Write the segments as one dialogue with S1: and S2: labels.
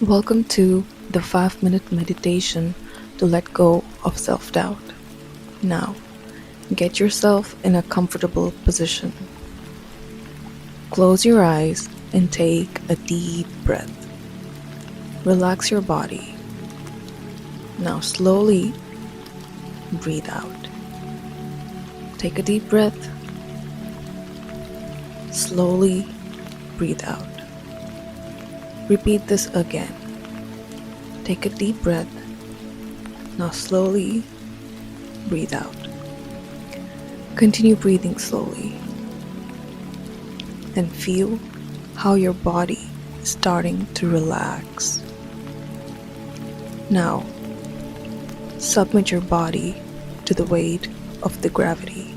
S1: Welcome to the 5-minute meditation to let go of self-doubt. Now, get yourself in a comfortable position. Close your eyes and take a deep breath. Relax your body. Now slowly breathe out. Take a deep breath. Slowly breathe out. Repeat this again. Take a deep breath. Now slowly breathe out. Continue breathing slowly and feel how your body is starting to relax. Now, submit your body to the weight of the gravity.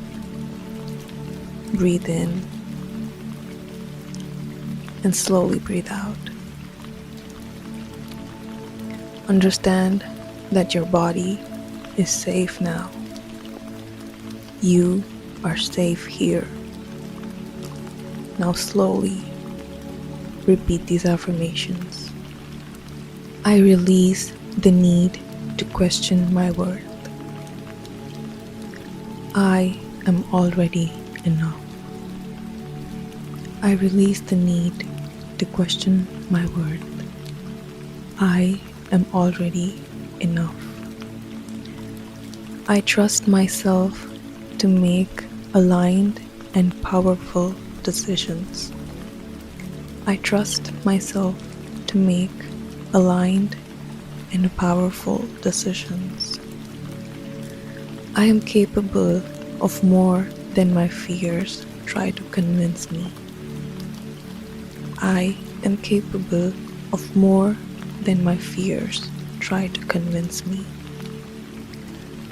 S1: Breathe in and slowly breathe out. Understand that your body is safe now. You are safe here. Now slowly repeat these affirmations. I release the need to question my worth. I am already enough. I release the need to question my worth. I am already enough. I trust myself to make aligned and powerful decisions. I trust myself to make aligned and powerful decisions. I am capable of more than my fears try to convince me. I am capable of more than my fears try to convince me.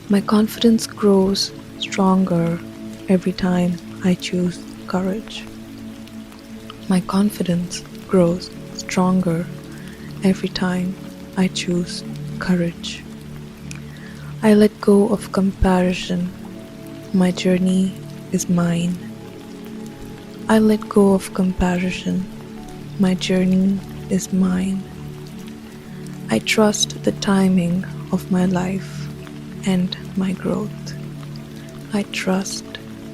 S1: My confidence grows stronger every time I choose courage. My confidence grows stronger every time I choose courage. I let go of comparison. My journey is mine. I let go of comparison. My journey is mine. I trust the timing of my life and my growth. I trust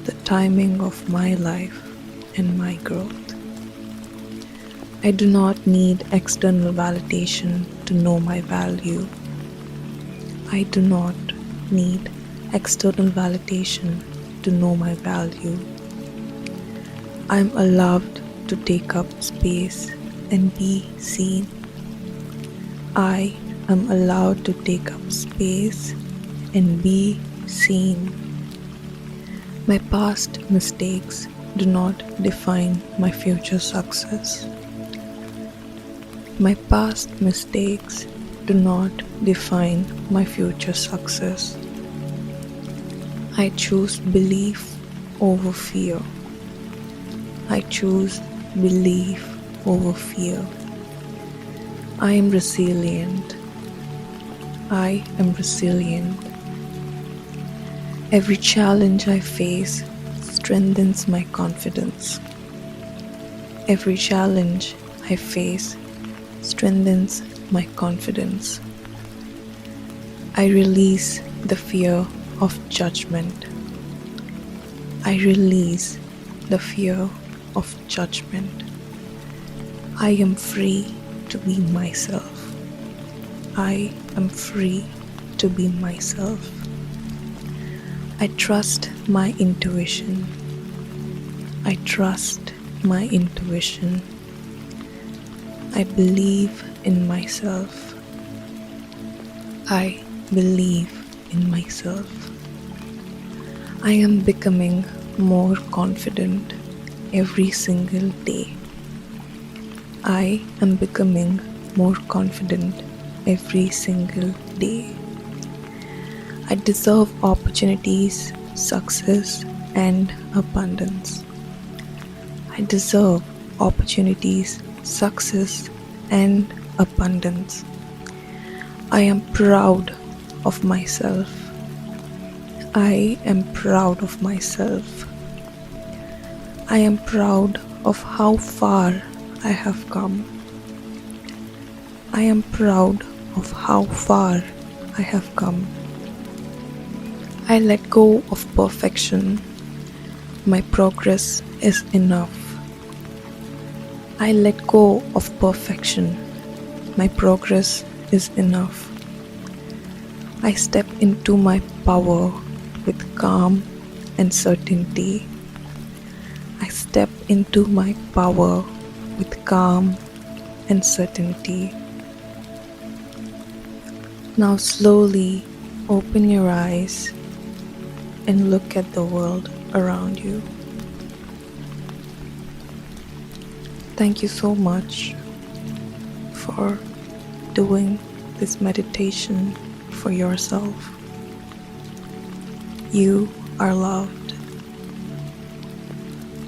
S1: the timing of my life and my growth. I do not need external validation to know my value. I do not need external validation to know my value. I am allowed to take up space and be seen. I am allowed to take up space and be seen. My past mistakes do not define my future success. My past mistakes do not define my future success. I choose belief over fear. I choose belief over fear. I am resilient. I am resilient. Every challenge I face strengthens my confidence. Every challenge I face strengthens my confidence. I release the fear of judgment. I release the fear of judgment. I am free to be myself. I am free to be myself. I trust my intuition. I trust my intuition. I believe in myself. I believe in myself. I am becoming more confident every single day. I am becoming more confident every single day. I deserve opportunities, success, and abundance. I deserve opportunities, success, and abundance. I am proud of myself. I am proud of myself. I am proud of how far I have come. I am proud of how far I have come. I let go of perfection. My progress is enough. I let go of perfection. My progress is enough. I step into my power with calm and certainty. I step into my power with calm and certainty. Now slowly open your eyes and look at the world around you. Thank you so much for doing this meditation for yourself. You are loved.